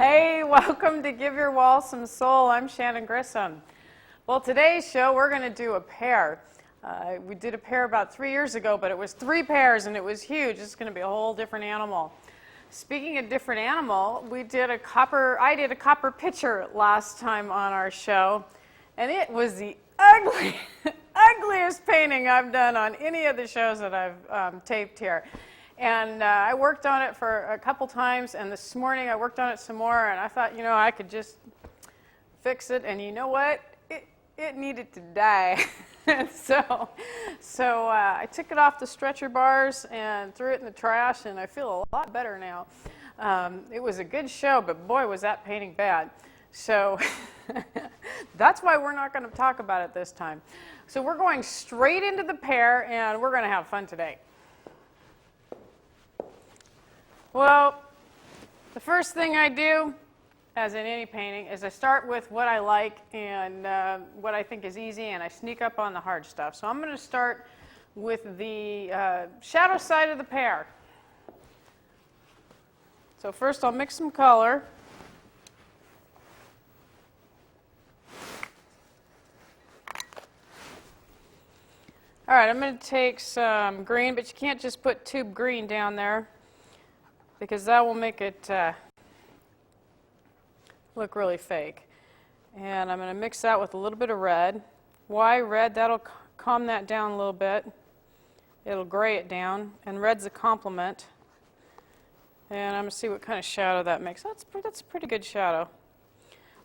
Hey, welcome to Give Your Wall Some Soul. I'm Shannon Grissom. Well, today's show, we're going to do a pear. We did a pear about 3 years ago, but it was 3 pears and it was huge. It's going to be a whole different animal. Speaking of different animal, I did a copper pitcher last time on our show, and it was the ugliest painting I've done on any of the shows that I've taped here. And I worked on it for a couple times, and this morning I worked on it some more, and I thought, you know, I could just fix it, and you know what? It needed to die. so I took it off the stretcher bars and threw it in the trash, and I feel a lot better now. It was a good show, but boy, was that painting bad. So that's why we're not going to talk about it this time. So we're going straight into the pear, and we're going to have fun today. Well, the first thing I do, as in any painting, is I start with what I like and what I think is easy, and I sneak up on the hard stuff. So I'm going to start with the shadow side of the pear. So first I'll mix some color. All right, I'm going to take some green, but you can't just put tube green down there, because that will make it look really fake. And I'm going to mix that with a little bit of red. Why red? That'll calm that down a little bit. It'll gray it down, and red's a complement. And I'm going to see what kind of shadow that makes. That's a pretty good shadow.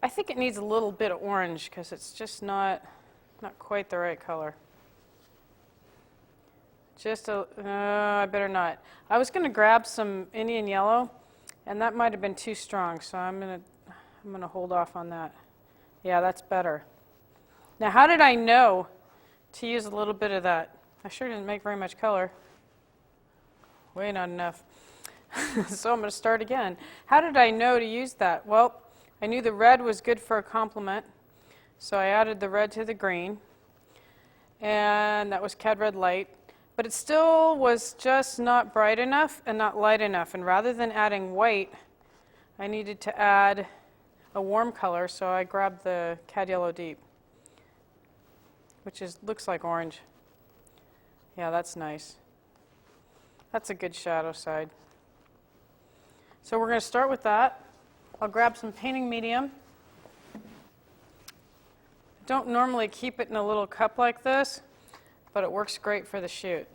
I think it needs a little bit of orange because it's just not quite the right color. I better not. I was going to grab some Indian yellow, and that might have been too strong, so I'm going to hold off on that. Yeah, that's better. Now, how did I know to use a little bit of that? I sure didn't make very much color. Way not enough. So I'm going to start again. How did I know to use that? Well, I knew the red was good for a complement, so I added the red to the green, and that was Cad Red Light. But it still was just not bright enough and not light enough. And rather than adding white, I needed to add a warm color, so I grabbed the Cad Yellow Deep, which looks like orange. Yeah, that's nice. That's a good shadow side. So we're going to start with that. I'll grab some painting medium. Don't normally keep it in a little cup like this, but it works great for the shoot.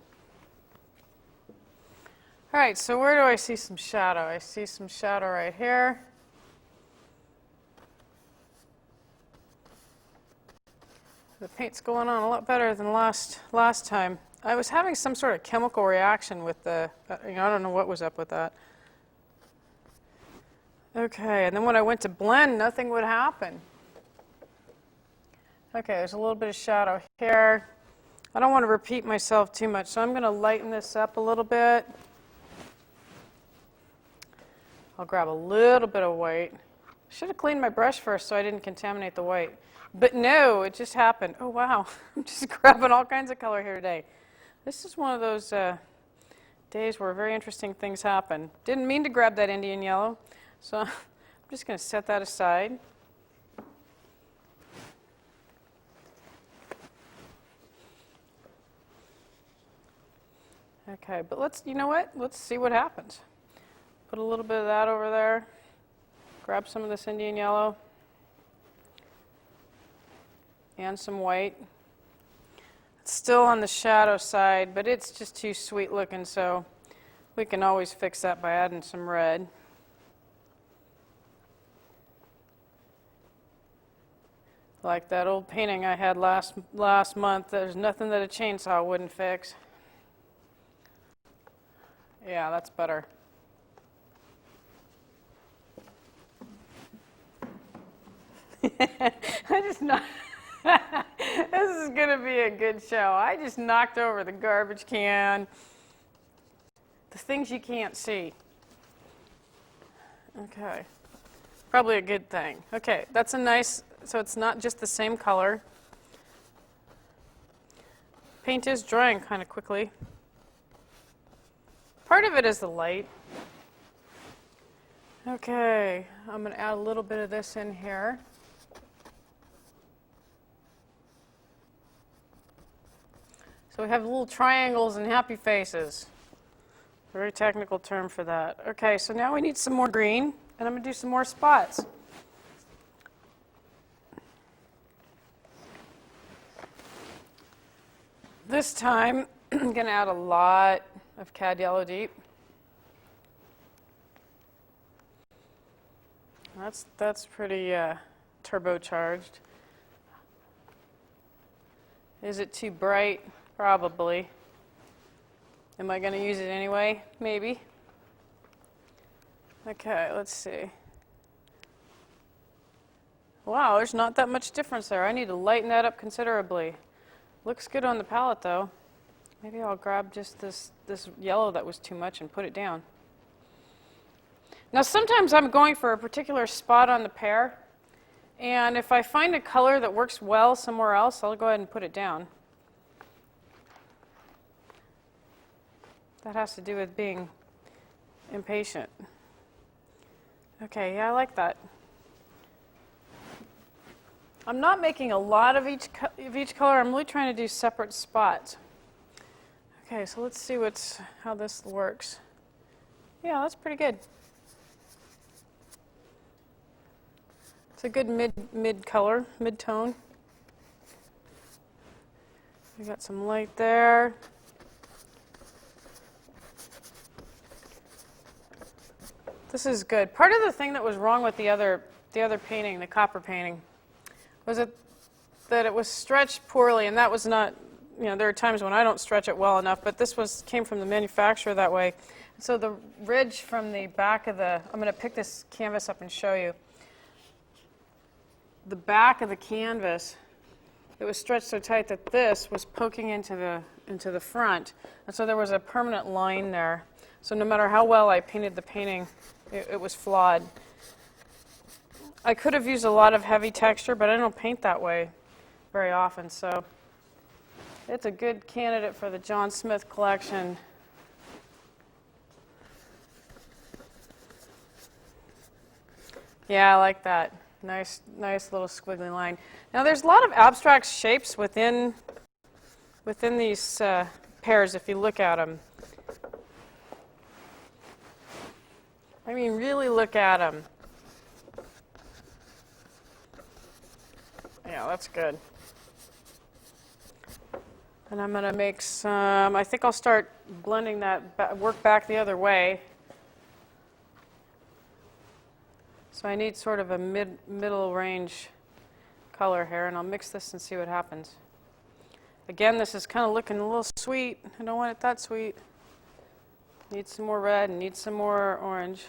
All right, so where do I see some shadow? I see some shadow right here. The paint's going on a lot better than last time. I was having some sort of chemical reaction with I don't know what was up with that. Okay, and then when I went to blend, nothing would happen. Okay, there's a little bit of shadow here. I don't want to repeat myself too much, so I'm going to lighten this up a little bit. I'll grab a little bit of white. I should have cleaned my brush first so I didn't contaminate the white. But no, it just happened. Oh, wow. I'm just grabbing all kinds of color here today. This is one of those days where very interesting things happen. Didn't mean to grab that Indian yellow, so I'm just going to set that aside. Okay, but you know what? Let's see what happens. Put a little bit of that over there. Grab some of this Indian yellow. And some white. It's still on the shadow side, but it's just too sweet looking, so we can always fix that by adding some red. Like that old painting I had last month, there's nothing that a chainsaw wouldn't fix. Yeah, that's better. This is going to be a good show. I just knocked over the garbage can. The things you can't see. Okay. Probably a good thing. Okay, that's a nice, so it's not just the same color. Paint is drying kind of quickly. Part of it is the light. Okay, I'm going to add a little bit of this in here. So we have little triangles and happy faces. Very technical term for that. Okay, so now we need some more green, and I'm going to do some more spots. This time, I'm going to add a lot of Cad Yellow Deep. That's pretty turbocharged. Is it too bright? Probably. Am I going to use it anyway? Maybe. Okay, let's see. Wow, there's not that much difference there. I need to lighten that up considerably. Looks good on the palette, though. Maybe I'll grab just this yellow that was too much and put it down. Now, sometimes I'm going for a particular spot on the pear, and if I find a color that works well somewhere else, I'll go ahead and put it down. That has to do with being impatient. Okay, yeah, I like that. I'm not making a lot of each color. I'm really trying to do separate spots. Okay, so let's see how this works. Yeah, that's pretty good. It's a good mid color, mid tone. We got some light there. This is good. Part of the thing that was wrong with the other painting, the copper painting, was that it was stretched poorly, and that was not, there are times when I don't stretch it well enough, but this came from the manufacturer that way. So the ridge from the back of I'm going to pick this canvas up and show you. The back of the canvas, it was stretched so tight that this was poking into the front, and so there was a permanent line there. So no matter how well I painted the painting, it was flawed. I could have used a lot of heavy texture, but I don't paint that way very often, so it's a good candidate for the John Smith collection. Yeah, I like that. Nice little squiggly line. Now there's a lot of abstract shapes within these pears if you look at them. I mean, really look at them. Yeah, that's good. And I'm going to make some, I think I'll start blending that, work back the other way. So I need sort of a middle range color here, and I'll mix this and see what happens. Again, this is kind of looking a little sweet. I don't want it that sweet. Need some more red and need some more orange.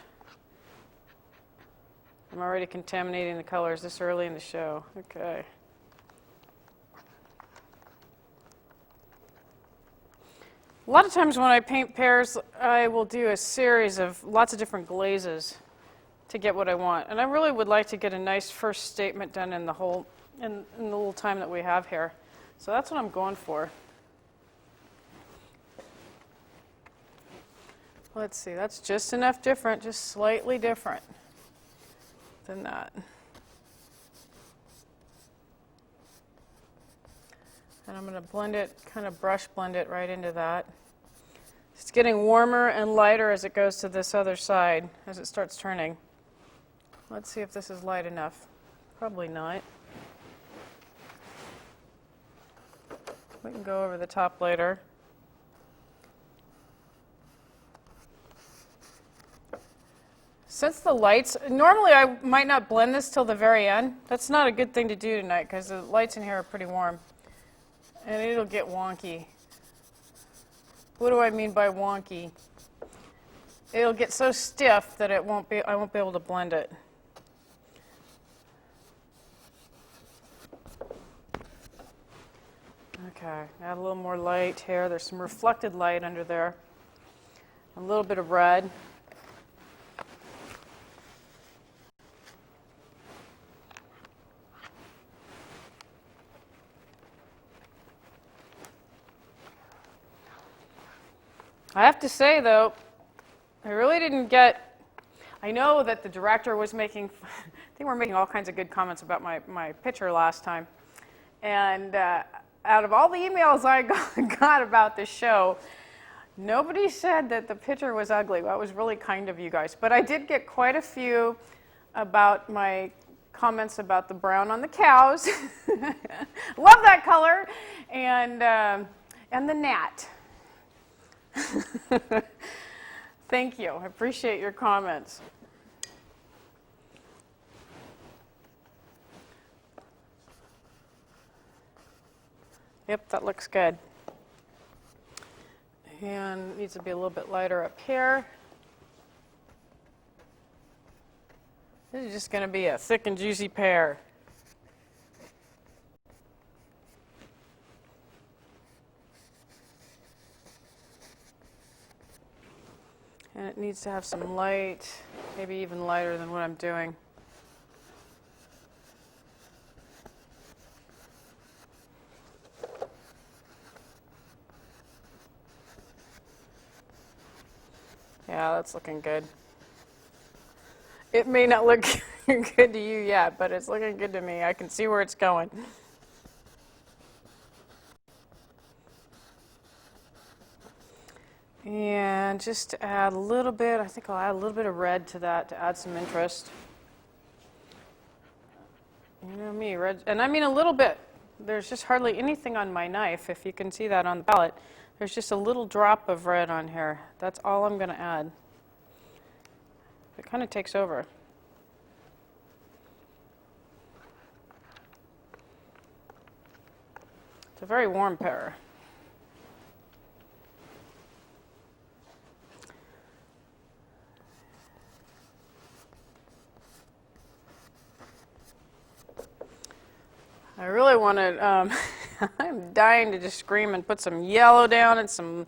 I'm already contaminating the colors this early in the show. Okay. A lot of times when I paint pears, I will do a series of lots of different glazes to get what I want. And I really would like to get a nice first statement done in the little time that we have here. So that's what I'm going for. Let's see, that's just enough different, just slightly different than that. And I'm going to blend it, kind of brush blend it right into that. It's getting warmer and lighter as it goes to this other side, as it starts turning. Let's see if this is light enough. Probably not. We can go over the top later. Since the lights, normally I might not blend this till the very end. That's not a good thing to do tonight because the lights in here are pretty warm. And it'll get wonky. What do I mean by wonky? It'll get so stiff that I won't be able to blend it. Okay, add a little more light here. There's some reflected light under there. A little bit of red. I have to say, though, I really didn't get... I know that the director was making, they were making all kinds of good comments about my picture last time. And out of all the emails I got about the show, nobody said that the picture was ugly. That was really kind of you guys. But I did get quite a few about my comments about the brown on the cows. Love that color. And the gnat. Thank you. I appreciate your comments. Yep, that looks good. And it needs to be a little bit lighter up here. This is just going to be a thick and juicy pear. And it needs to have some light, maybe even lighter than what I'm doing. Yeah, that's looking good. It may not look good to you yet, but it's looking good to me. I can see where it's going. And just to add a little bit, I think I'll add a little bit of red to that to add some interest. You know me, red, and I mean a little bit. There's just hardly anything on my knife, if you can see that on the palette. There's just a little drop of red on here. That's all I'm going to add. It kind of takes over. It's a very warm pear. I really want to, I'm dying to just scream and put some yellow down and some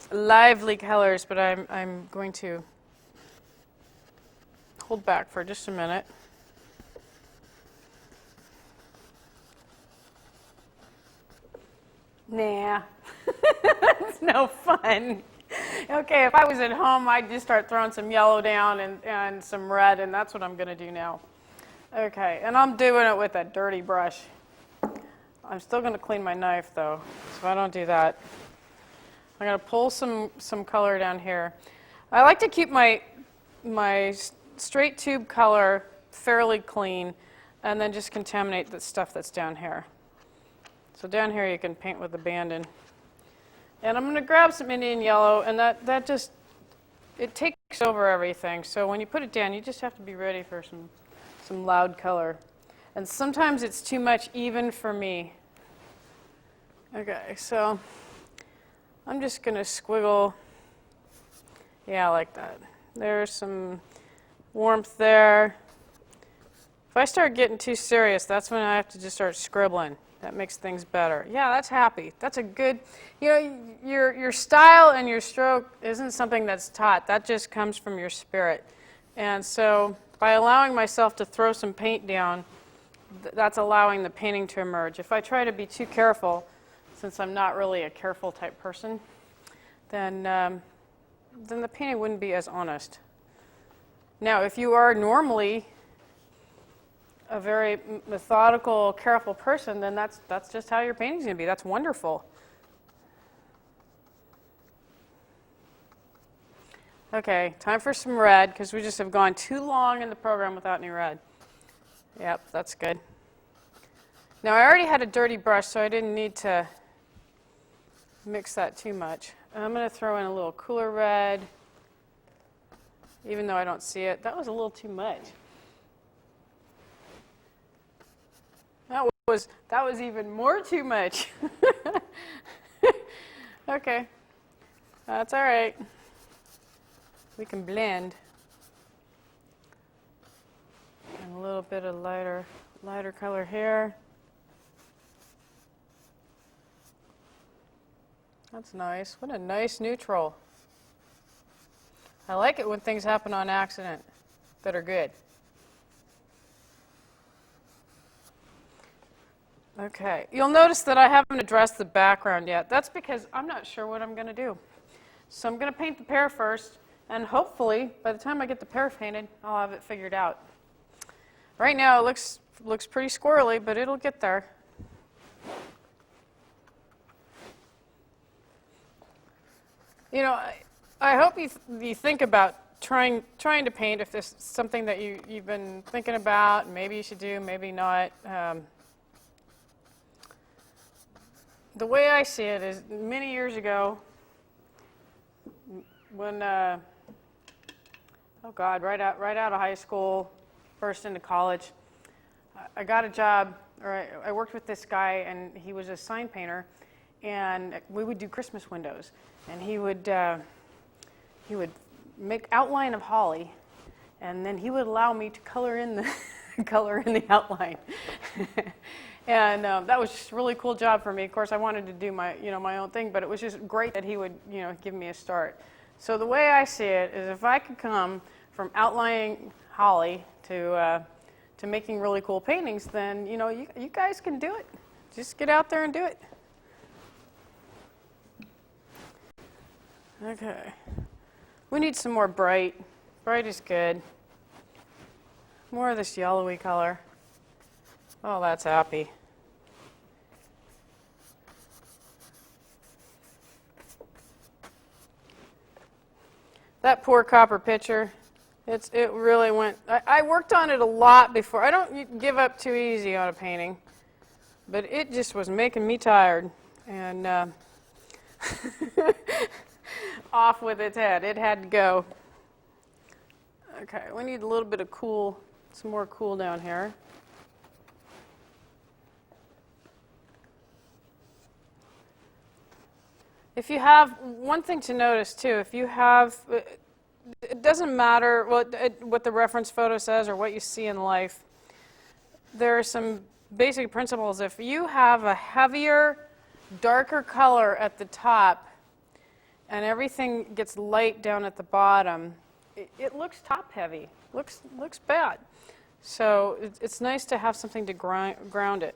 lively colors, but I'm going to hold back for just a minute. Nah, it's no fun. Okay, if I was at home, I'd just start throwing some yellow down and some red, and that's what I'm going to do now. Okay, and I'm doing it with a dirty brush. I'm still going to clean my knife, though, so I don't do that. I'm going to pull some color down here. I like to keep my straight tube color fairly clean, and then just contaminate the stuff that's down here. So down here you can paint with abandon. And I'm going to grab some Indian yellow, and that just, it takes over everything. So when you put it down, you just have to be ready for some loud color. And sometimes it's too much even for me. Okay, so I'm just going to squiggle, yeah, like that. There's some warmth there. If I start getting too serious, that's when I have to just start scribbling. That makes things better. Yeah, that's happy. That's a good, you know, your style and your stroke isn't something that's taught. That just comes from your spirit. And so by allowing myself to throw some paint down, that's allowing the painting to emerge. If I try to be too careful, since I'm not really a careful type person, then the painting wouldn't be as honest. Now, if you are normally a very methodical, careful person, then that's just how your painting's going to be. That's wonderful. Okay, time for some red, because we just have gone too long in the program without any red. Yep, that's good. Now, I already had a dirty brush, so I didn't need to mix that too much. I'm going to throw in a little cooler red, even though I don't see it. That was a little too much. That was even more too much. Okay, that's all right. We can blend. And a little bit of lighter color here. That's nice. What a nice neutral. I like it when things happen on accident that are good. Okay, you'll notice that I haven't addressed the background yet. That's because I'm not sure what I'm going to do. So I'm going to paint the pear first, And hopefully, by the time I get the pear painted, I'll have it figured out. Right now, it looks pretty squirrely, but it'll get there. You know, I hope you think about trying to paint if this is something that you've been thinking about. Maybe you should do, maybe not. The way I see it is many years ago, when oh God, right out of high school, first into college, I got a job, or I worked with this guy, and he was a sign painter, and we would do Christmas windows, and he would make outline of holly, and then he would allow me to color in the the outline. And that was just a really cool job for me. Of course, I wanted to do my own thing, but it was just great that he would give me a start. So the way I see it is, if I could come from outlining holly to making really cool paintings, then you guys can do it. Just get out there and do it. Okay. We need some more bright. Bright is good. More of this yellowy color. Oh, that's happy. That poor copper pitcher, it really went. I worked on it a lot before. I don't give up too easy on a painting, but it just was making me tired, and off with its head. It had to go. Okay, we need a little bit of some more cool down here. If you have, one thing to notice too, if you have, it doesn't matter what the reference photo says or what you see in life. There are some basic principles. If you have a heavier, darker color at the top and everything gets light down at the bottom, it looks top heavy, looks bad. So it's nice to have something to ground it.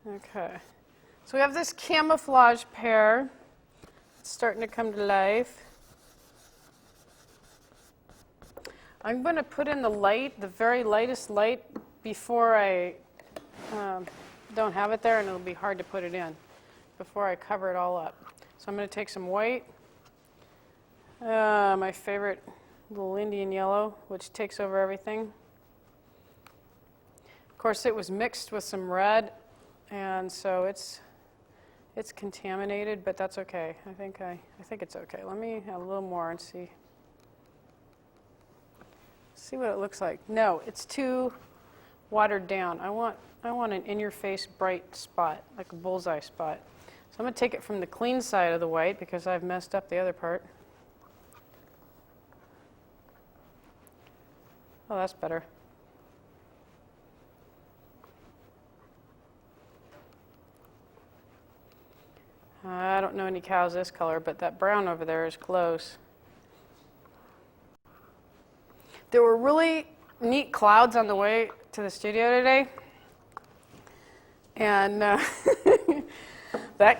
Okay, so we have this camouflage pear. It's starting to come to life. I'm going to put in the light, the very lightest light, before I don't have it there, and it'll be hard to put it in, before I cover it all up. So I'm going to take some white, my favorite little Indian yellow, which takes over everything. Of course, it was mixed with some red, and so it's contaminated, but that's okay. I think it's okay. Let me add a little more and see what it looks like. No, it's too watered down. I want an in-your-face bright spot, like a bullseye spot. So I'm going to take it from the clean side of the white because I've messed up the other part. Oh, that's better. I don't know any cows this color, but that brown over there is close. There were really neat clouds on the way to the studio today, and that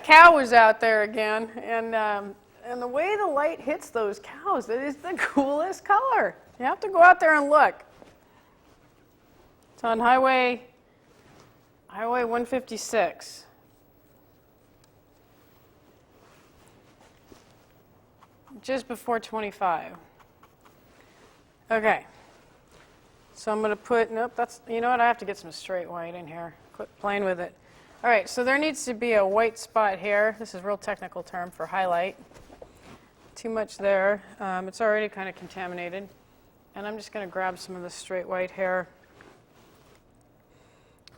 cow was out there again, and the way the light hits those cows, it is the coolest color. You have to go out there and look. It's on Highway 156. Just before 25. Okay. So I'm going to put, nope, you know what, I have to get some straight white in here. Quit playing with it. All right, so there needs to be a white spot here. This is a real technical term for highlight. Too much there. It's already kind of contaminated. And I'm just going to grab some of the straight white here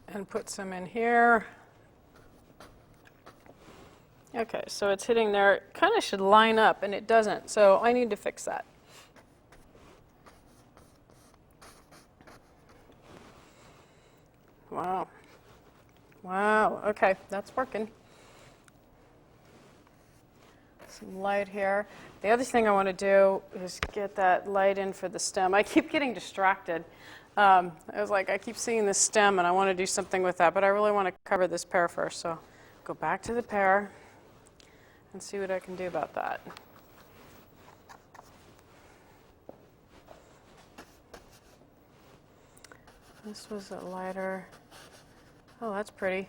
and put some in here. Okay, so it's hitting there. It kind of should line up, and it doesn't, so I need to fix that. Wow. Wow, okay, that's working. Some light here. The other thing I want to do is get that light in for the stem. I keep getting distracted. I was like, I keep seeing this stem, and I want to do something with that, but I really want to cover this pear first, so go back to the pear. and see what I can do about that. This was a lighter. Oh, that's pretty.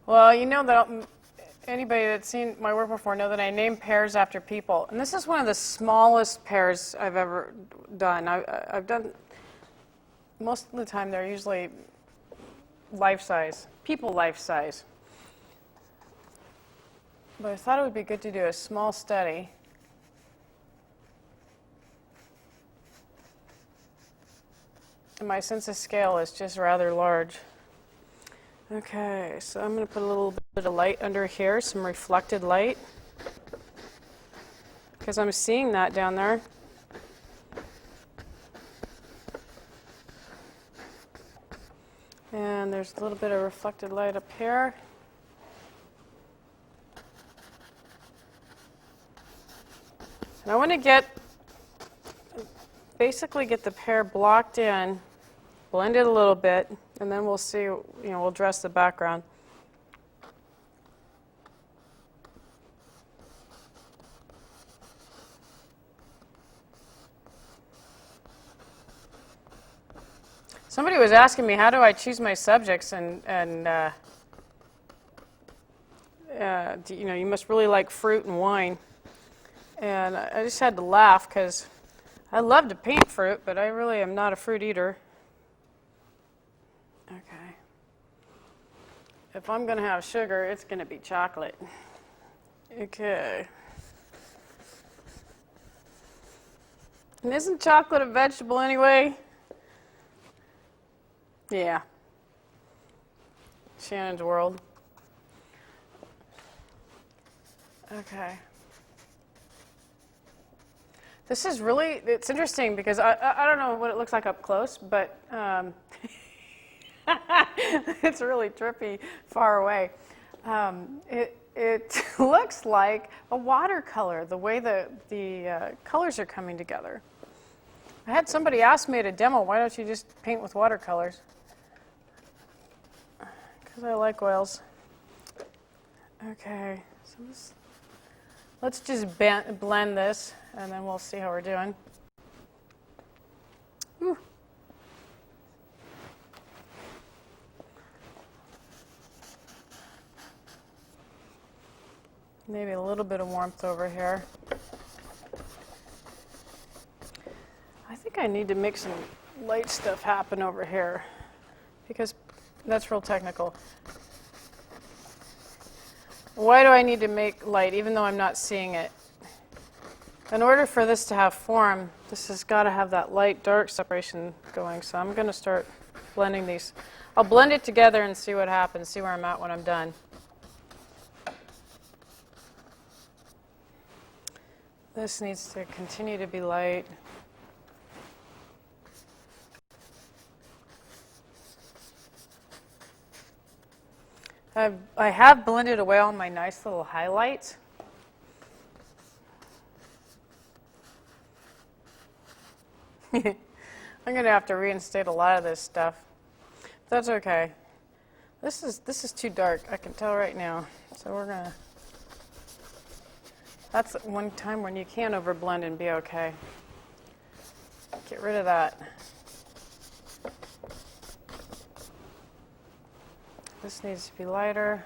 Well, you know that anybody that's seen my work before know that I name pears after people. And this is one of the smallest pears I've ever done. I've done, most of the time they're usually life size, people life size. But I thought it would be good to do a small study. And my sense of scale is just rather large. Okay, so I'm going to put a little bit of light under here, some reflected light, because I'm seeing that down there. And there's a little bit of reflected light up here. And I want to basically get the pear blocked in, blend it a little bit, and then we'll see, we'll dress the background. Somebody was asking me, how do I choose my subjects? And you must really like fruit and wine. And I just had to laugh because I love to paint fruit, but I really am not a fruit eater. Okay. If I'm going to have sugar, it's going to be chocolate. Okay. And isn't chocolate a vegetable anyway? Yeah. Shannon's world. Okay. This is really, it's interesting because I don't know what it looks like up close, but it's really trippy far away. It looks like a watercolor, the way the colors are coming together. I had somebody ask me at a demo, why don't you just paint with watercolors? Because I like oils. Okay, so let's just blend this, and then we'll see how we're doing. Whew. Maybe a little bit of warmth over here. I think I need to make some light stuff happen over here because that's real technical. Why do I need to make light even though I'm not seeing it? In order for this to have form, this has got to have that light-dark separation going. So I'm going to start blending these. I'll blend it together and see what happens, see where I'm at when I'm done. This needs to continue to be light. I have blended away all my nice little highlights. I'm going to have to reinstate a lot of this stuff. That's okay. This is too dark, I can tell right now. So we're going to... That's one time when you can overblend and be okay. Get rid of that. This needs to be lighter.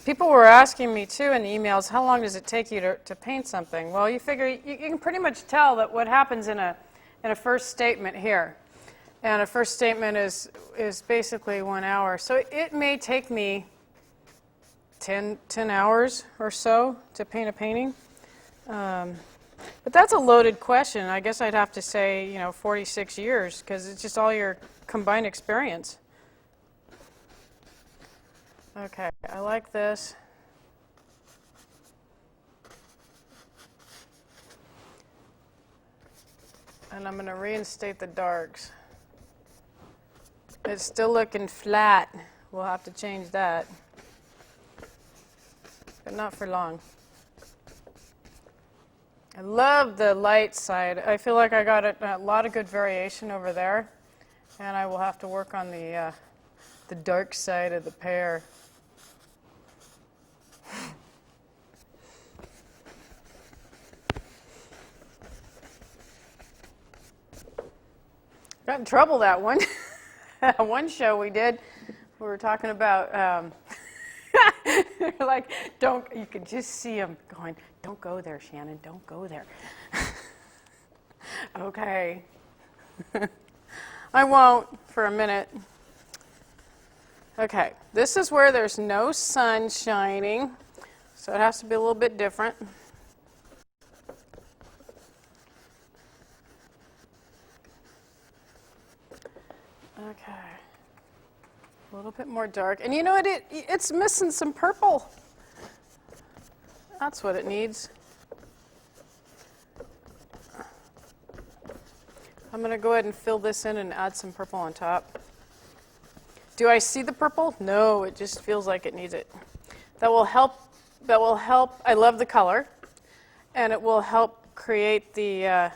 People were asking me, too, in the emails, how long does it take you to paint something? Well, you figure you can pretty much tell that what happens in a first statement here. And a first statement is basically 1 hour. So it may take me 10 hours or so to paint a painting. But that's a loaded question. I guess I'd have to say, 46 years, because it's just all your combined experience. Okay, I like this. And I'm going to reinstate the darks. It's still looking flat. We'll have to change that. But not for long. I love the light side. I feel like I got a lot of good variation over there. And I will have to work on the dark side of the pear. Got in trouble that one. One show we did, we were talking about, like, you could just see him going, don't go there, Shannon, don't go there. Okay. I won't for a minute. Okay, this is where there's no sun shining, so it has to be a little bit different. Okay, a little bit more dark. And you know what, it's missing some purple. That's what it needs. I'm going to go ahead and fill this in and add some purple on top. Do I see the purple? No, it just feels like it needs it. That will help. I love the color, and it will help create the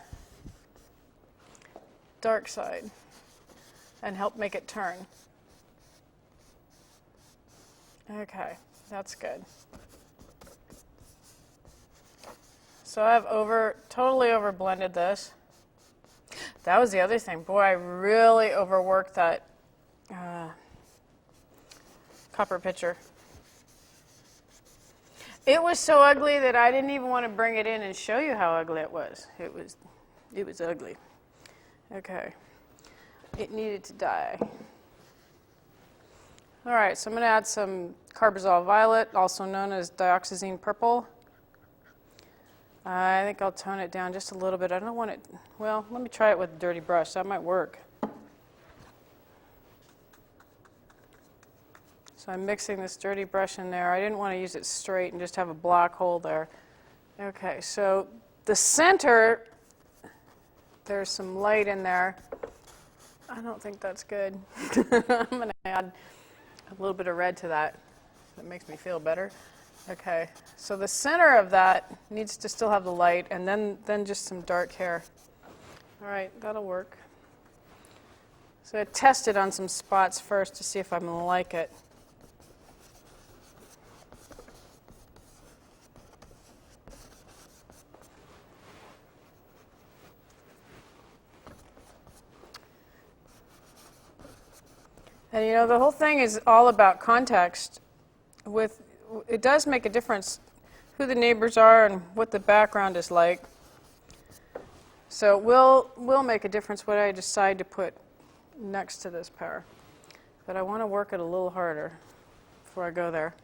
dark side and help make it turn. Okay, that's good. So I've totally over blended this. That was the other thing. Boy, I really overworked that copper pitcher. It was so ugly that I didn't even want to bring it in and show you how ugly it was. It was ugly. Okay. It needed to die. All right, so I'm going to add some carbazole violet, also known as dioxazine purple. I think I'll tone it down just a little bit. I don't want it, well, let me try it with a dirty brush. That might work. So I'm mixing this dirty brush in there. I didn't want to use it straight and just have a black hole there. Okay, so the center, there's some light in there. I don't think that's good. I'm going to add a little bit of red to that. That makes me feel better. Okay, so the center of that needs to still have the light, and then just some dark hair. All right, that'll work. So I tested on some spots first to see if I'm going to like it. And you know, the whole thing is all about context. It does make a difference who the neighbors are and what the background is like. So it will make a difference what I decide to put next to this pear. But I want to work it a little harder before I go there.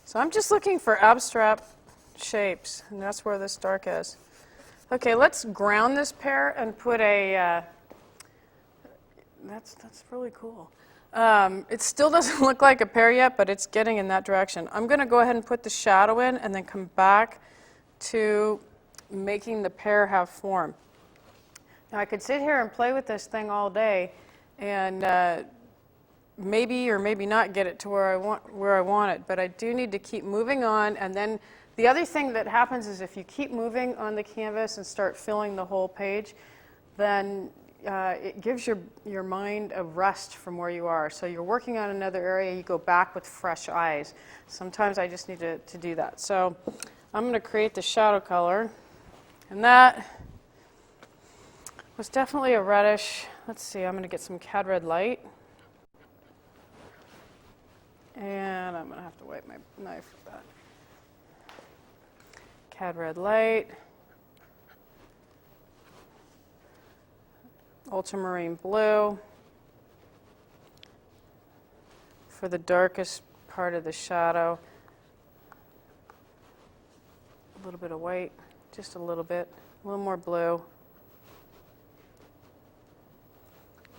So I'm just looking for abstract shapes, and that's where this dark is. Okay, let's ground this pear and put a, that's really cool. It still doesn't look like a pear yet, but it's getting in that direction. I'm going to go ahead and put the shadow in and then come back to making the pear have form. Now I could sit here and play with this thing all day and maybe or maybe not get it to where I want it, but I do need to keep moving on. And then the other thing that happens is if you keep moving on the canvas and start filling the whole page, then it gives your mind a rest from where you are. So you're working on another area, you go back with fresh eyes. Sometimes I just need to do that. So I'm going to create the shadow color, and that was definitely a reddish. Let's see, I'm going to get some cad red light. And I'm going to have to wipe my knife with that. Cad red light. Ultramarine blue for the darkest part of the shadow. A little bit of white, just a little bit. A little more blue.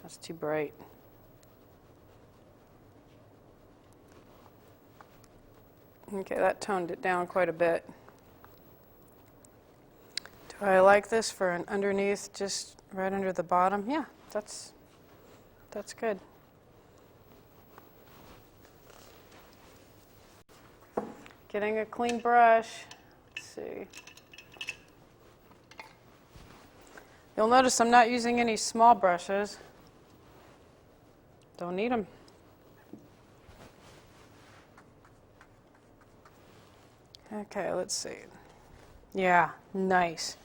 That's too bright. Okay, that toned it down quite a bit. Do I like this for an underneath, just right under the bottom? Yeah, that's good. Getting a clean brush. Let's see. You'll notice I'm not using any small brushes. Don't need them. Okay, let's see. Yeah, nice.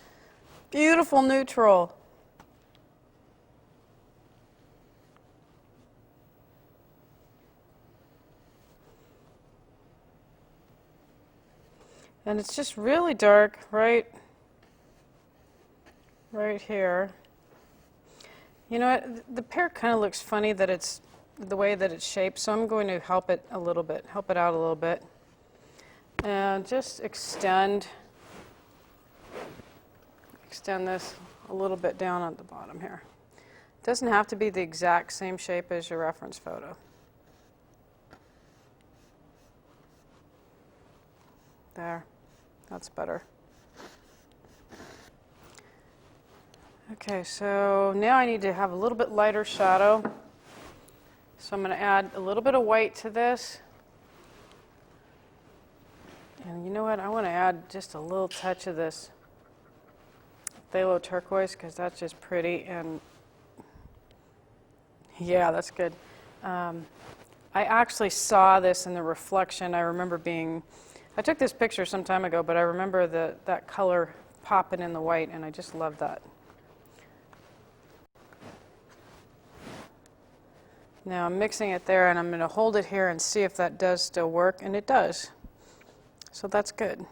Beautiful neutral. And it's just really dark right here. You know what? The pear kind of looks funny that it's the way that it's shaped, so I'm going to help it a little bit, help it out a little bit. And just extend this a little bit down at the bottom here. It doesn't have to be the exact same shape as your reference photo. There, that's better. Okay, so now I need to have a little bit lighter shadow. So I'm going to add a little bit of white to this. And you know what? I want to add just a little touch of this phthalo turquoise because that's just pretty. And yeah, that's good. I actually saw this in the reflection. I remember I took this picture some time ago, but I remember that color popping in the white, and I just love that. Now I'm mixing it there, and I'm going to hold it here and see if that does still work, and it does. So that's good.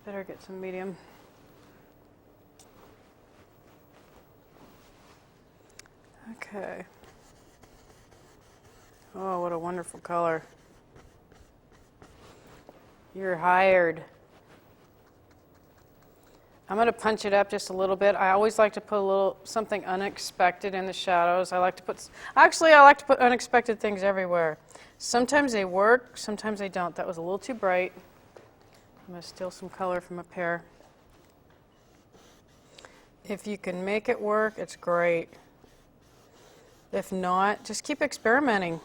Better get some medium. Okay. Oh, what a wonderful color. You're hired. I'm going to punch it up just a little bit. I always like to put something unexpected in the shadows. I like to put unexpected things everywhere. Sometimes they work, sometimes they don't. That was a little too bright. I'm going to steal some color from a pear. If you can make it work, it's great. If not, just keep experimenting.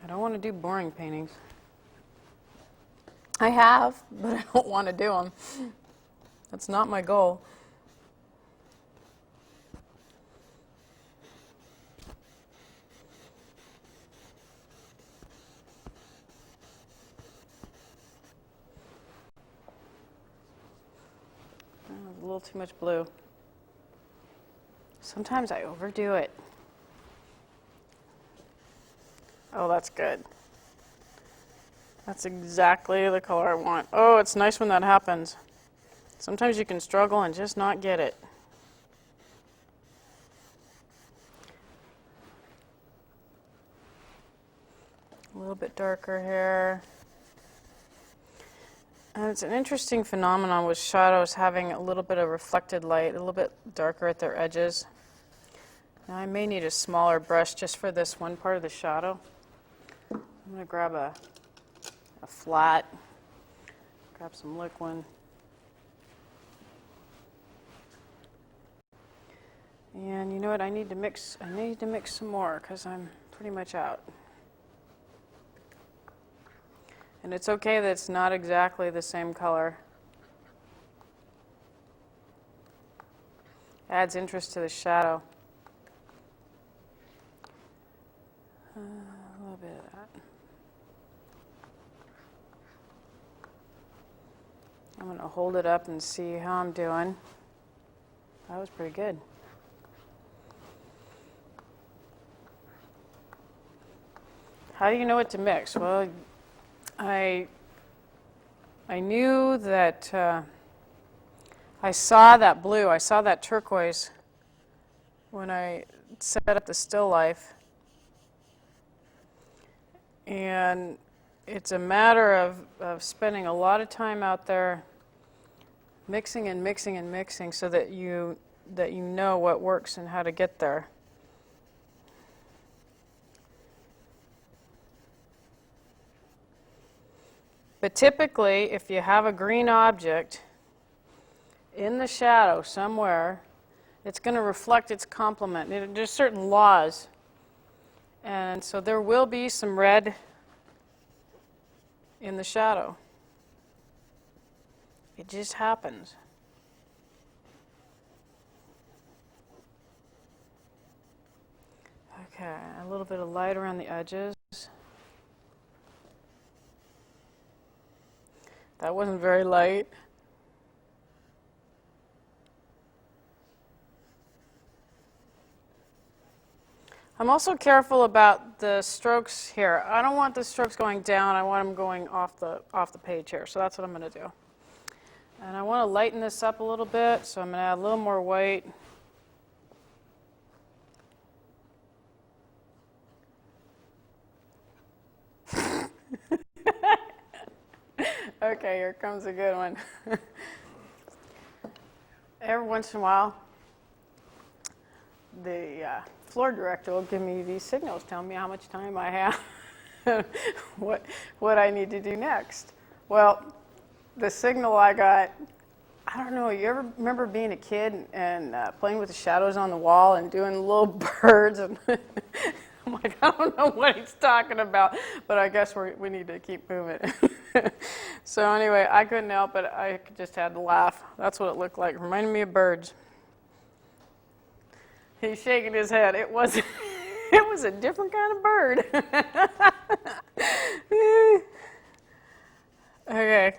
I don't want to do boring paintings. I have, but I don't want to do them. That's not my goal. Oh, a little too much blue. Sometimes I overdo it. Oh, that's good. That's exactly the color I want. Oh, it's nice when that happens. Sometimes you can struggle and just not get it. A little bit darker here. And it's an interesting phenomenon with shadows having a little bit of reflected light, a little bit darker at their edges. Now I may need a smaller brush just for this one part of the shadow. I'm going to grab a flat, grab some liquid. And you know what? I need to mix some more because I'm pretty much out. And it's okay that it's not exactly the same color. Adds interest to the shadow. A little bit of that. I'm going to hold it up and see how I'm doing. That was pretty good. How do you know what to mix? Well, I knew that I saw that blue, I saw that turquoise when I set up the still life. And it's a matter of spending a lot of time out there mixing and mixing and mixing so that you know what works and how to get there. But typically, if you have a green object in the shadow somewhere, it's going to reflect its complement. There's certain laws. And so there will be some red in the shadow. It just happens. Okay, a little bit of light around the edges. That wasn't very light. I'm also careful about the strokes here. I don't want the strokes going down. I want them going off the page here. So that's what I'm going to do. And I want to lighten this up a little bit, so I'm going to add a little more white. Okay, here comes a good one. Every once in a while, the floor director will give me these signals, telling me how much time I have, what I need to do next. Well, the signal I got, I don't know, you ever remember being a kid and playing with the shadows on the wall and doing little birds? And I'm like, I don't know what he's talking about, but I guess we need to keep moving. So anyway, I couldn't help it. I just had to laugh. That's what it looked like. It reminded me of birds. He's shaking his head. It was a different kind of bird. Okay.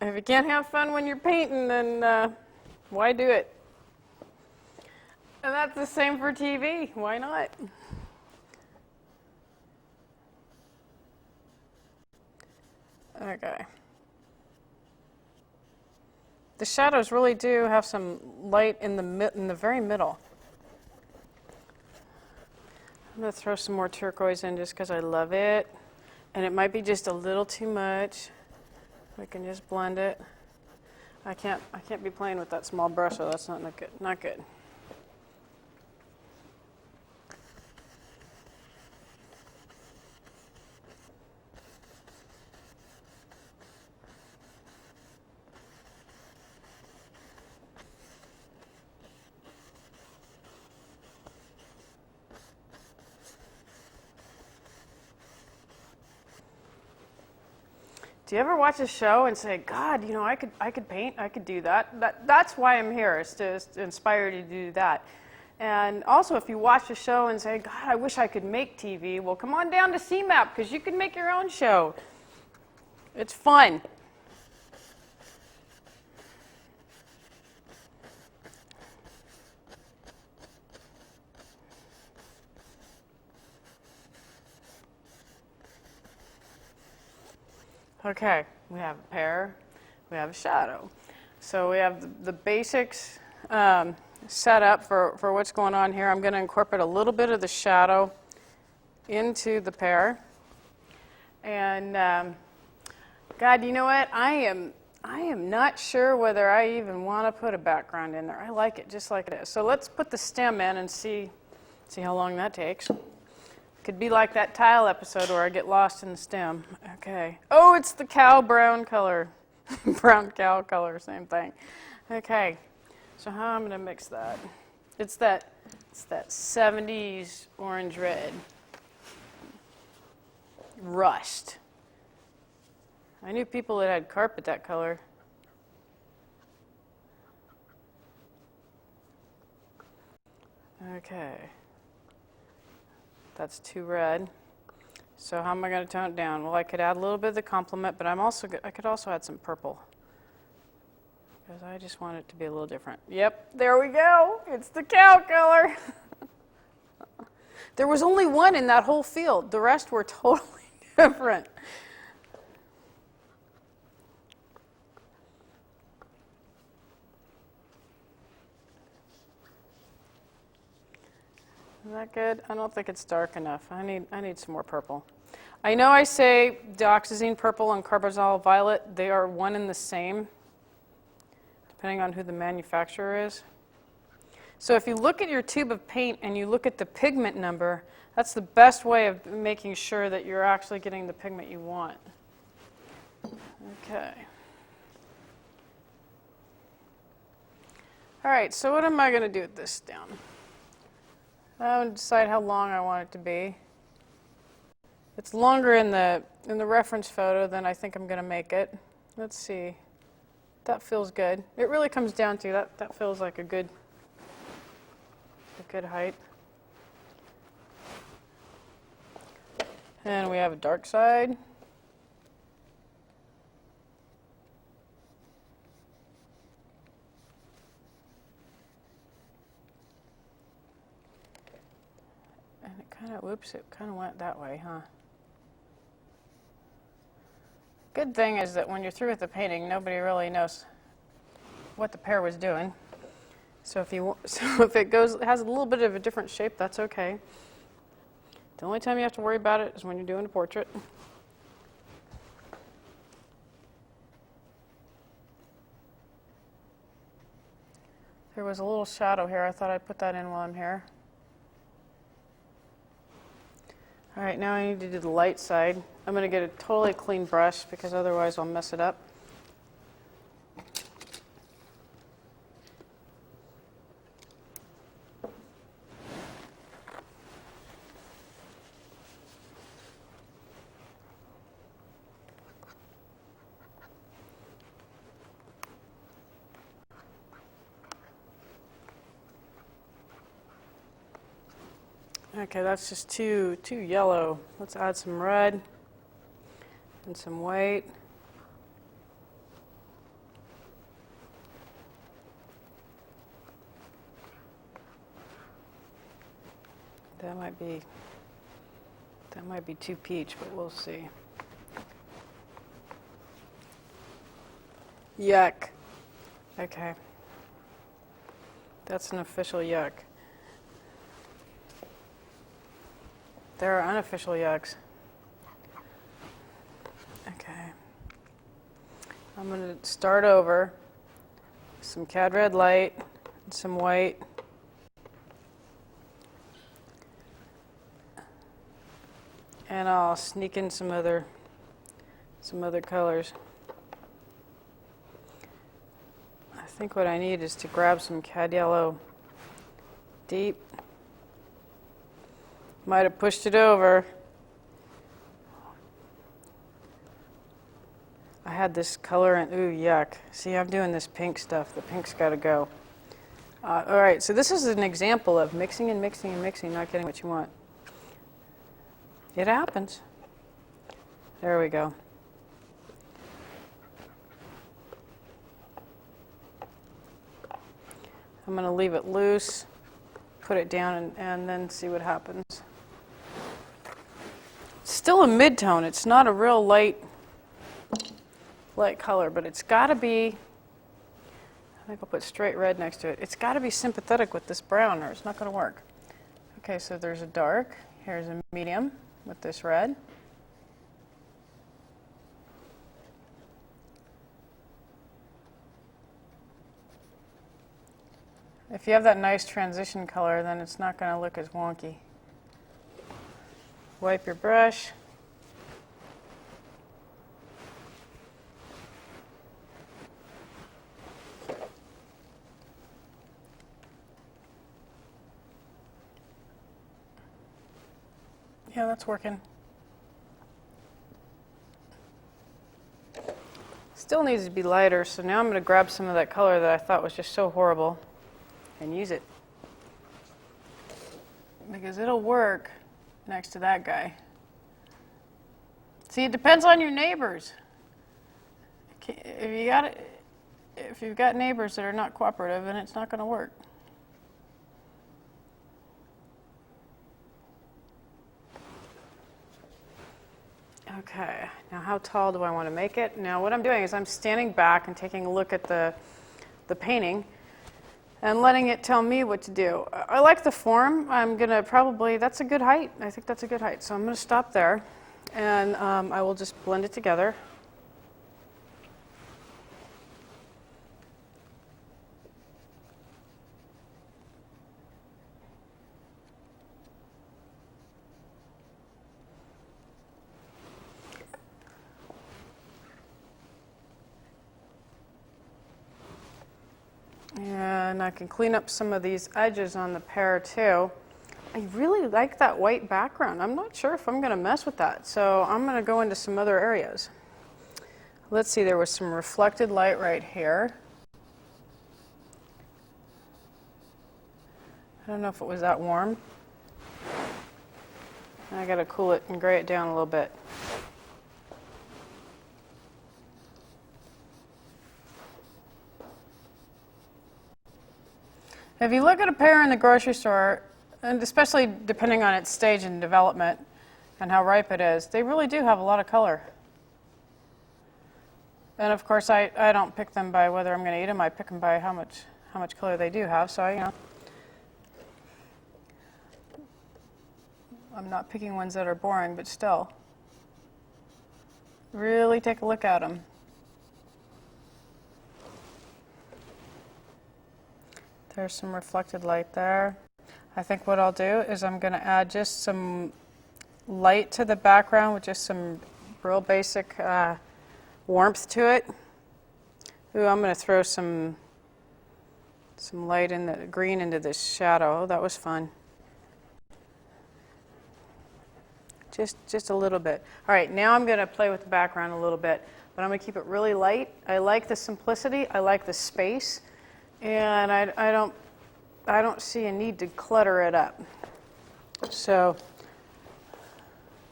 If you can't have fun when you're painting, then why do it? And that's the same for TV. Why not? Okay. The shadows really do have some light in the very middle. I'm going to throw some more turquoise in just because I love it. And it might be just a little too much. We can just blend it. I can't be playing with that small brush, so that's not good. Not good. Do you ever watch a show and say, God, you know, I could paint, I could do that? That's why I'm here, is to inspire you to do that. And also, if you watch a show and say, God, I wish I could make TV, well, come on down to CMAP, because you can make your own show. It's fun. Okay, we have a pear, we have a shadow. So we have the basics set up for what's going on here. I'm going to incorporate a little bit of the shadow into the pear. And God, you know what? I am not sure whether I even want to put a background in there. I like it just like it is. So let's put the stem in and see how long that takes. Could be like that tile episode where I get lost in the stem. Okay. Oh, it's the cow brown color. Brown cow color, same thing. Okay. So how I'm going to mix that? It's that 70s orange red. Rust. I knew people that had carpet that color. Okay. That's too red. So how am I going to tone it down? Well, I could add a little bit of the complement, but I could also add some purple, because I just want it to be a little different. Yep, there we go. It's the cow color. There was only one in that whole field. The rest were totally different. Is that good? I don't think it's dark enough. I need some more purple. I know I say Dioxazine Purple and Carbazole Violet, they are one and the same, depending on who the manufacturer is. So if you look at your tube of paint and you look at the pigment number, that's the best way of making sure that you're actually getting the pigment you want. Okay. All right, so what am I going to do with this down? I'll decide how long I want it to be. It's longer in the reference photo than I think I'm going to make it. Let's see. That feels good. It really comes down to that feels like a good height. And we have a dark side. And it kind of, whoops, it kind of went that way, huh? Good thing is that when you're through with the painting, nobody really knows what the pear was doing. So if it has a little bit of a different shape, that's okay. The only time you have to worry about it is when you're doing a portrait. There was a little shadow here. I thought I'd put that in while I'm here. All right, now I need to do the light side. I'm going to get a totally clean brush because otherwise I'll mess it up. Okay, that's just too yellow. Let's add some red and some white. That might be too peach, but we'll see. Yuck. Okay. That's an official yuck. There are unofficial yucks. Okay. I'm going to start over. Some cad red light, and some white. And I'll sneak in some other colors. I think what I need is to grab some cad yellow deep. Might have pushed it over. I had this color and ooh, yuck. See, I'm doing this pink stuff. The pink's got to go. All right, so this is an example of mixing and mixing and mixing, not getting what you want. It happens. There we go. I'm going to leave it loose, put it down, and then see what happens. Still a mid-tone. It's not a real light color, but it's got to be, I think I'll put straight red next to it. It's got to be sympathetic with this brown or it's not going to work. Okay, so there's a dark. Here's a medium with this red. If you have that nice transition color, then it's not going to look as wonky. Wipe your brush. Yeah, that's working. Still needs to be lighter, so now I'm going to grab some of that color that I thought was just so horrible and use it. Because it'll work next to that guy. See, it depends on your neighbors. If you've got neighbors that are not cooperative, then it's not going to work. Okay, now how tall do I want to make it? Now what I'm doing is I'm standing back and taking a look at the painting. and letting it tell me what to do. I like the form. I'm going to probably, that's a good height. I think that's a good height. So I'm going to stop there, and I will just blend it together. And I can clean up some of these edges on the pear too. I really like that white background. I'm not sure if I'm going to mess with that, so I'm going to go into some other areas. Let's see, there was some reflected light right here. I don't know if it was that warm. I got to cool it and gray it down a little bit. If you look at a pear in the grocery store, and especially depending on its stage in development and how ripe it is, they really do have a lot of color. And of course, I don't pick them by whether I'm going to eat them. I pick them by how much color they do have. So I'm not picking ones that are boring, but still, really take a look at them. There's some reflected light there. I think what I'll do is I'm going to add just some light to the background with just some real basic warmth to it. Ooh, I'm going to throw some light in the green into this shadow. Oh, that was fun. Just a little bit. All right, now I'm going to play with the background a little bit, but I'm going to keep it really light. I like the simplicity. I like the space. And I don't see a need to clutter it up. So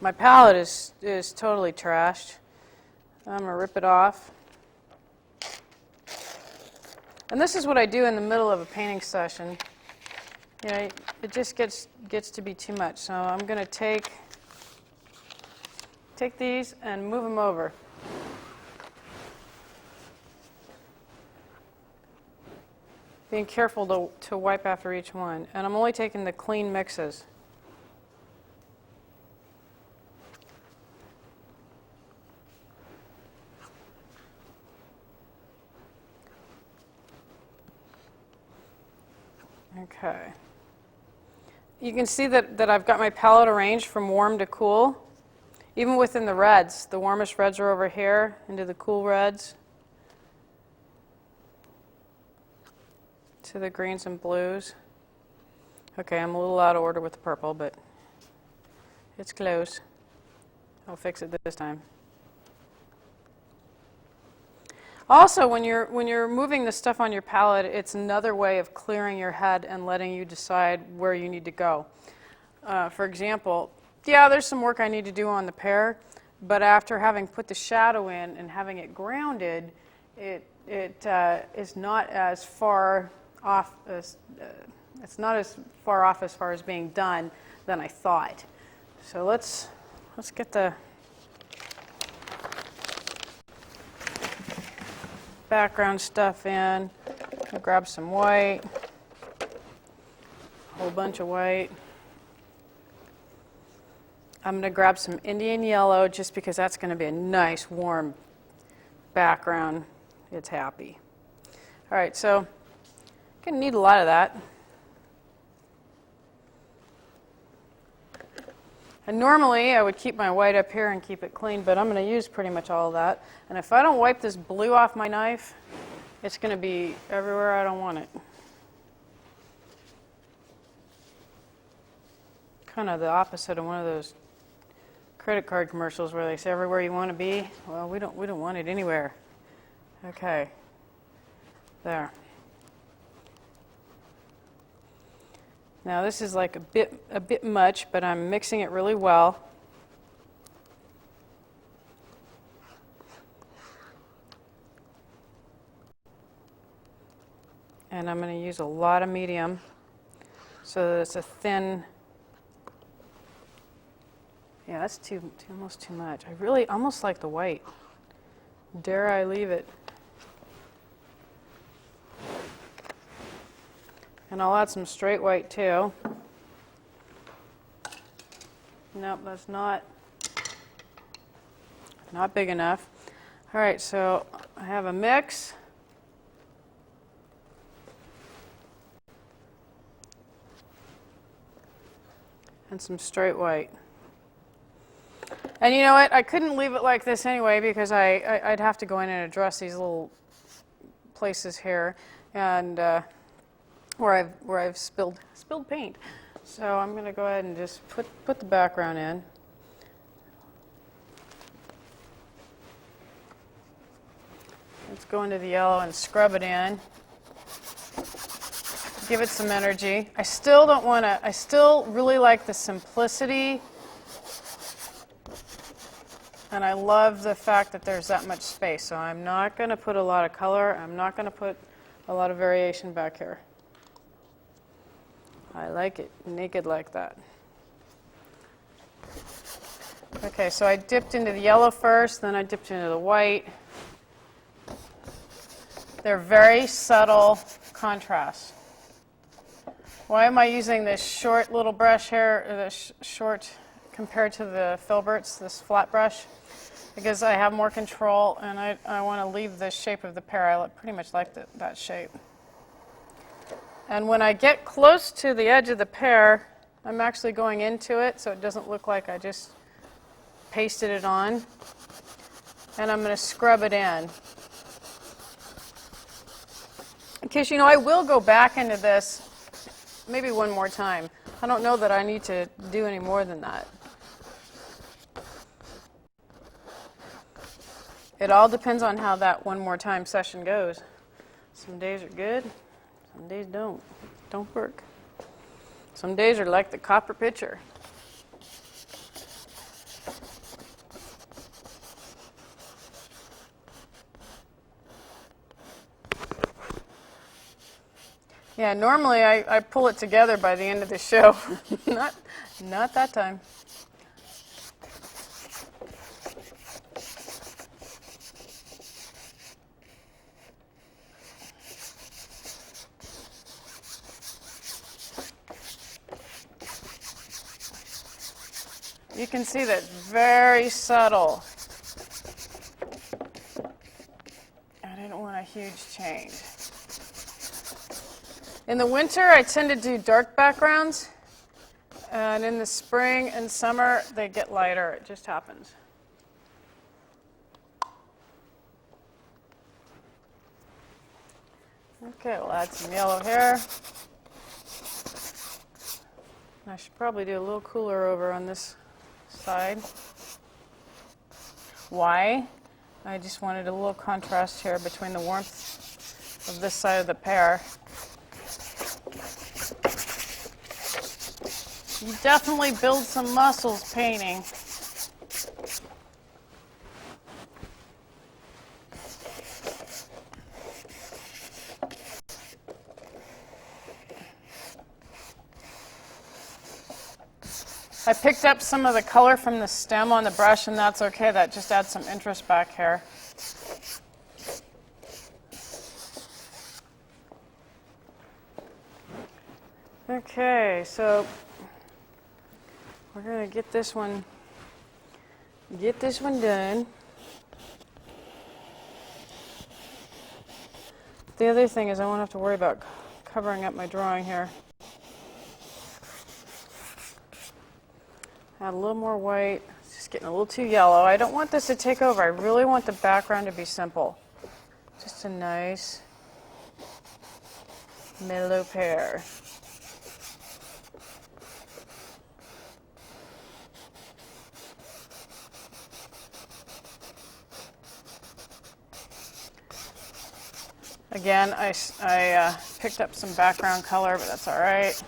my palette is totally trashed. I'm going to rip it off. And this is what I do in the middle of a painting session. You know, it just gets to be too much. So I'm going to take these and move them over. Being careful to wipe after each one. And I'm only taking the clean mixes. Okay. You can see that I've got my palette arranged from warm to cool. Even within the reds, the warmest reds are over here into the cool reds, to the greens and blues. Okay, I'm a little out of order with the purple, but it's close. I'll fix it this time. Also, when you're moving the stuff on your palette, it's another way of clearing your head and letting you decide where you need to go. For example, yeah, there's some work I need to do on the pear, but after having put the shadow in and having it grounded, it is not as far off as it's not as far off as far as being done than I thought. So let's get the background stuff in. I'll grab some white, a whole bunch of white. I'm going to grab some Indian yellow just because that's going to be a nice warm background. It's happy. All right, so I'm going to need a lot of that. And normally I would keep my white up here and keep it clean, but I'm going to use pretty much all of that. And if I don't wipe this blue off my knife, it's going to be everywhere I don't want it. Kind of the opposite of one of those credit card commercials where they say everywhere you want to be. Well, we don't want it anywhere. Okay. There. Now this is like a bit much, but I'm mixing it really well. And I'm going to use a lot of medium so that it's a thin. Yeah, that's almost too much. I really almost like the white. Dare I leave it? And I'll add some straight white too. Nope, that's not big enough. All right, so I have a mix. And some straight white. And you know what? I couldn't leave it like this anyway because I'd have to go in and address these little places here and where I've spilled paint. So I'm going to go ahead and just put the background in. Let's go into the yellow and scrub it in. Give it some energy. I still really like the simplicity. And I love the fact that there's that much space. So I'm not going to put a lot of color. I'm not going to put a lot of variation back here. I like it naked like that. Okay, so I dipped into the yellow first, then I dipped into the white. They're very subtle contrasts. Why am I using this short little brush here, this short compared to the filberts, this flat brush? Because I have more control and I want to leave the shape of the pear. I pretty much like that shape. And when I get close to the edge of the pear, I'm actually going into it so it doesn't look like I just pasted it on. And I'm going to scrub it in. Because, you know, I will go back into this maybe one more time. I don't know that I need to do any more than that. It all depends on how that one more time session goes. Some days are good, some days don't work. Some days are like the copper pitcher. Yeah, normally I pull it together by the end of the show. Not that time. You can see that very subtle. I didn't want a huge change. In the winter, I tend to do dark backgrounds, and in the spring and summer, they get lighter. It just happens. Okay, we'll add some yellow here. I should probably do a little cooler over on this side. Why? I just wanted a little contrast here between the warmth of this side of the pear. You definitely build some muscles painting. I picked up some of the color from the stem on the brush, and that's okay. That just adds some interest back here. Okay, so we're going to get this one done. The other thing is I won't have to worry about covering up my drawing here. Add a little more white. It's just getting a little too yellow. I don't want this to take over. I really want the background to be simple. Just a nice mellow pear. Again, I picked up some background color, but that's all right.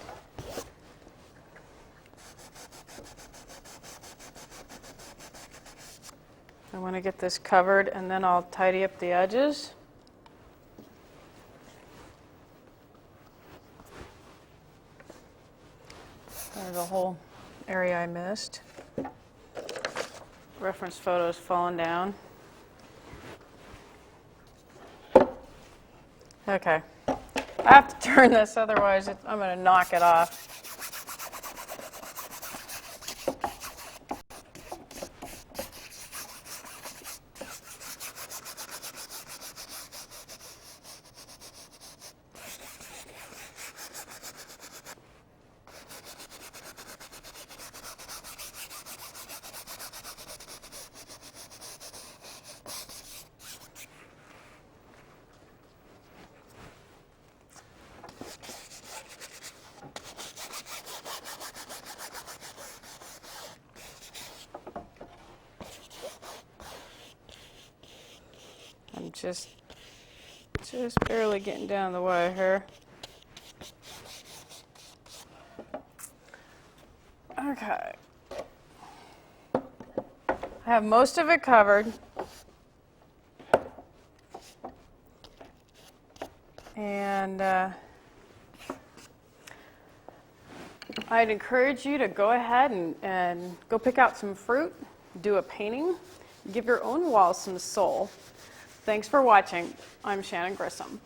I want to get this covered, and then I'll tidy up the edges. There's a whole area I missed. Reference photos falling down. Okay, I have to turn this, otherwise I'm going to knock it off. I'm just barely getting down the wire here. Okay. I have most of it covered. And I'd encourage you to go ahead and go pick out some fruit, do a painting, give your own walls some soul. Thanks for watching. I'm Shannon Grissom.